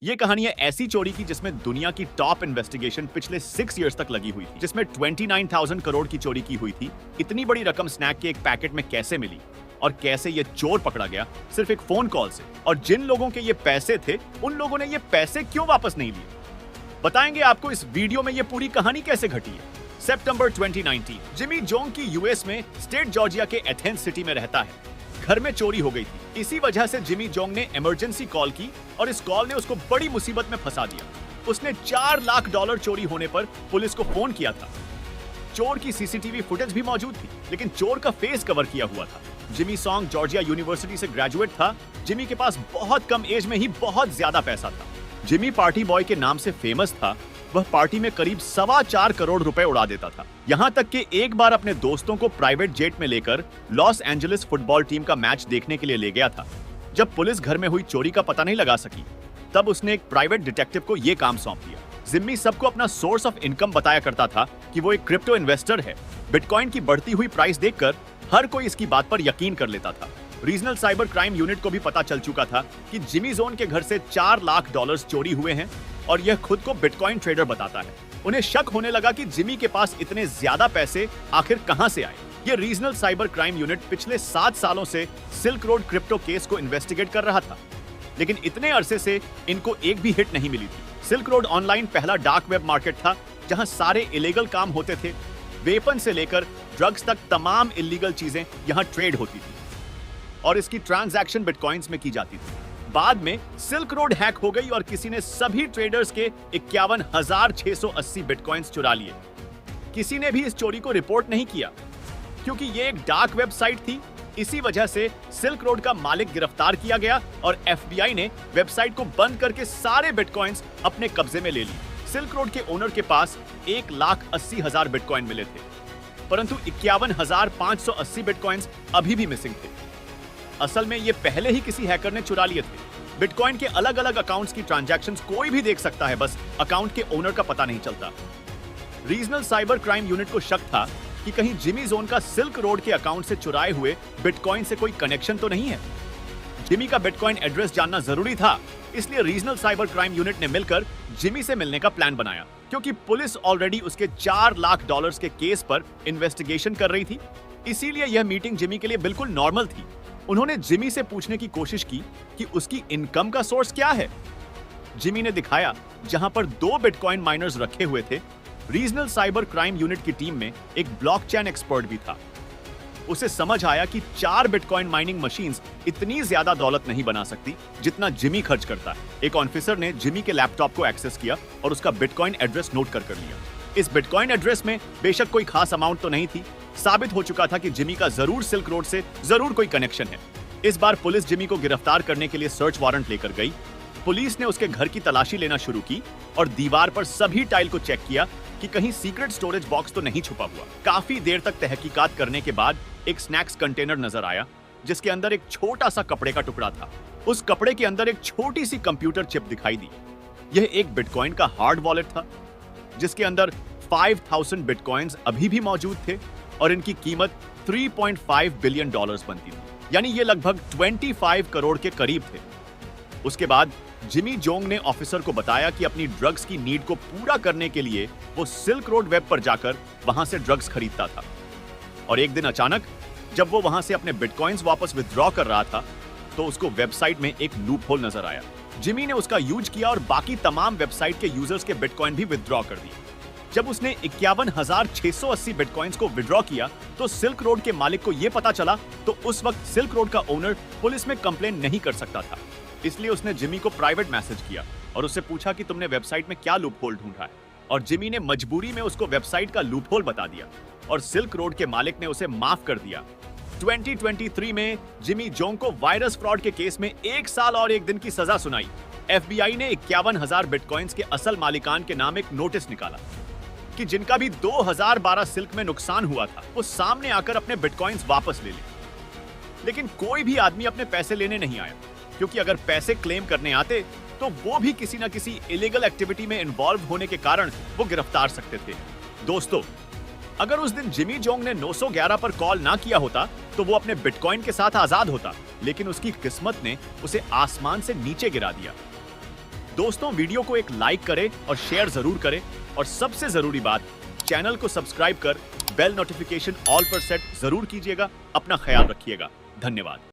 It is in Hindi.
ये कहानी है ऐसी चोरी की जिसमें दुनिया की टॉप इन्वेस्टिगेशन पिछले 6 इयर्स तक लगी हुई थी, जिसमें 29,000 करोड़ की चोरी की हुई थी। इतनी बड़ी रकम स्नैक के एक पैकेट में कैसे मिली और कैसे ये चोर पकड़ा गया सिर्फ एक फोन कॉल से, और जिन लोगों के ये पैसे थे उन लोगों ने ये पैसे क्यों वापस नहीं लिए, बताएंगे आपको इस वीडियो में ये पूरी कहानी कैसे घटी है। सितंबर 2019, जिमी जोंग की यूएस में स्टेट जॉर्जिया के एथेंस सिटी में रहता है। घर में चोरी हो गई थी। इसी वजह से जिमी जोंग ने इमरजेंसी कॉल की और इस कॉल ने उसको बड़ी मुसीबत में फंसा दिया। उसने $4 लाख चोरी होने पर पुलिस को फोन किया था। चोर की सीसीटीवी फुटेज भी मौजूद थी, लेकिन चोर का फेस कवर किया हुआ था। जिमी जोंग जॉर्जिया यूनिवर्सिटी से ग्रेजुएट था। जिमी के पास बहुत कम एज में ही बहुत ज्यादा पैसा था। जिमी पार्टी बॉय के नाम से फेमस था। वह पार्टी में करीब 4.25 करोड़ रुपए उड़ा देता था। यहाँ तक कि एक बार अपने दोस्तों को प्राइवेट जेट में लेकर लॉस एंजलिस फुटबॉल टीम का मैच देखने के लिए ले गया था। जब पुलिस घर में हुई चोरी का पता नहीं लगा सकी, तब उसने एक प्राइवेट डिटेक्टिव को यह काम सौंप दिया। जिम्मी सबको अपना सोर्स ऑफ इनकम बताया करता था कि वो एक क्रिप्टो इन्वेस्टर है। बिटकॉइन की बढ़ती हुई प्राइस देखकर हर कोई इसकी बात पर यकीन कर लेता था। रीजनल साइबर क्राइम यूनिट को भी पता चल चुका था कि जिमी जोन के घर से $4 लाख चोरी हुए हैं, और यह खुद को बिटकॉइन ट्रेडर बताता है। उन्हें शक होने लगा कि जिमी के पास इतने ज्यादा पैसे आखिर कहां से आए। यह रीजनल साइबर क्राइम यूनिट पिछले 7 सालों से सिल्क रोड क्रिप्टो केस को इन्वेस्टिगेट कर रहा था, लेकिन इतने अरसे से इनको एक भी हिट नहीं मिली थी। सिल्क रोड ऑनलाइन पहला डार्क वेब मार्केट था जहां सारे इलीगल काम होते थे। वेपन से लेकर ड्रग्स तक तमाम इलीगल चीजें यहां ट्रेड होती थी और इसकी ट्रांजैक्शन बिटकॉइंस में की जाती थी। बाद में सिल्क रोड हैक हो गई और किसी ने सभी ट्रेडर्स के 51,680 बिटकॉइंस चुरा लिए। किसी ने भी इस चोरी को रिपोर्ट नहीं किया क्योंकि ये एक डार्क वेबसाइट थी। इसी वजह से सिल्क रोड का मालिक गिरफ्तार किया गया और एफबीआई ने वेबसाइट को बंद करके सारे बिटकॉइंस अपने कब्जे में ले ली। सिल्क रोड के ओनर के पास 1,80,000 बिटकॉइन मिले थे, परंतु 51,580 बिटकॉइंस अभी भी मिसिंग थे। असल में ये पहले ही किसी हैकर ने चुरा लिए थे। बिटकॉइन के अलग अलग अकाउंट्स की ट्रांजैक्शंस कोई भी देख सकता है, बस अकाउंट के ओनर का पता नहीं चलता। रीजनल साइबर क्राइम यूनिट को शक था कि कहीं जिमी जोन का सिल्क रोड के अकाउंट से चुराए हुए बिटकॉइन से कोई कनेक्शन तो नहीं है। जिमी का बिटकॉइन एड्रेस जानना जरूरी था, इसलिए रीजनल साइबर क्राइम यूनिट ने मिलकर जिमी से मिलने का प्लान बनाया। क्योंकि पुलिस ऑलरेडी उसके $4 लाख के केस पर इन्वेस्टिगेशन कर रही थी, इसीलिए यह मीटिंग जिमी के लिए बिल्कुल नॉर्मल थी। उन्होंने जिमी से पूछने की कोशिश की कि उसकी इनकम का सोर्स क्या है। जिमी ने दिखाया जहां पर 2 बिटकॉइन माइनर्स रखे हुए थे। रीजनल साइबर क्राइम यूनिट की टीम में एक ब्लॉकचेन एक्सपर्ट भी था। उसे समझ आया कि 4 बिटकॉइन माइनिंग मशीन्स इतनी ज्यादा दौलत नहीं बना सकती जितना जिमी खर्च करता है। एक ऑफिसर ने जिमी के लैपटॉप को एक्सेस किया और उसका बिटकॉइन एड्रेस नोट कर लिया। इस बिटकॉइन एड्रेस में बेशक कोई खास अमाउंट तो नहीं थी, साबित हो चुका था कि जिमी का जरूर सिल्क रोड से जरूर कोई कनेक्शन है। इस बार पुलिस जिमी को गिरफ्तार करने के लिए सर्च वारंट लेकर गई। पुलिस ने उसके घर की तलाशी लेना शुरू की और दीवार पर सभी टाइल को चेक किया कि कहीं सीक्रेट स्टोरेज बॉक्स तो नहीं छुपा हुआ। काफी देर तक तहकीकात करने के बाद एक स्नैक्स कंटेनर नजर आया जिसके अंदर एक छोटा सा कपड़े का टुकड़ा था। उस कपड़े के अंदर एक छोटी सी कंप्यूटर चिप दिखाई दी। यह एक बिटकॉइन का हार्ड वॉलेट था जिसके अंदर 5,000 बिटकॉइंस अभी भी मौजूद थे और इनकी कीमत $3.5 बिलियन बनती थी, यानी ये लगभग 25 करोड़ के करीब थे। उसके बाद जिमी जोंग ने ऑफिसर को बताया कि अपनी ड्रग्स की नीड को पूरा करने के लिए वो सिल्क रोड वेब पर जाकर वहां से ड्रग्स खरीदता था। और एक दिन अचानक जब वो वहां से अपने बिटकॉइंस वापस विथड्रॉ कर रहा था तो उसको वेबसाइट में एक लूप होल नजर आया। जिमी ने उसका यूज किया और बाकी तमाम वेबसाइट के यूजर्स के बिटकॉइन भी विथड्रॉ कर दिए। जब उसने 51,680 बिटकॉइंस को विड्रॉ किया तो सिल्क रोड के मालिक को यह पता चला, तो उस वक्त सिल्क रोड का ओनर पुलिस में कंप्लेन नहीं कर सकता था। इसलिए उसने जिमी को प्राइवेट मैसेज किया और उससे पूछा कि तुमने वेबसाइट में क्या लूप होल ढूंढा है, और जिमी ने मजबूरी में उसको वेबसाइट का लूप होल बता दिया और सिल्क रोड के मालिक ने उसे माफ कर दिया। 2023 में जिमी जोंग को वायरस फ्रॉड के केस में 1 साल और 1 दिन की सजा सुनाई। एफबीआई ने 51,000 बिटकॉइंस के असल मालिकान के नाम एक नोटिस निकाला कि जिनका भी 2012 सिल्क में नुकसान हुआ था वो सामने आकर अपने बिटकॉइंस वापस ले ले। लेकिन कोई भी आदमी अपने पैसे लेने नहीं आया, क्योंकि अगर पैसे क्लेम करने आते तो वो भी किसी न किसी इलीगल एक्टिविटी में इन्वॉल्व होने के कारण वो गिरफ्तार सकते थे। दोस्तों, अगर उस दिन जिमी जोंग ने 911 पर कॉल ना किया होता तो वो अपने बिटकॉइन के साथ आजाद होता, लेकिन उसकी किस्मत ने उसे आसमान से नीचे गिरा दिया। दोस्तों, वीडियो को एक लाइक करें और शेयर जरूर करें, और सबसे जरूरी बात, चैनल को सब्सक्राइब कर बेल नोटिफिकेशन ऑल पर सेट जरूर कीजिएगा। अपना ख्याल रखिएगा। धन्यवाद।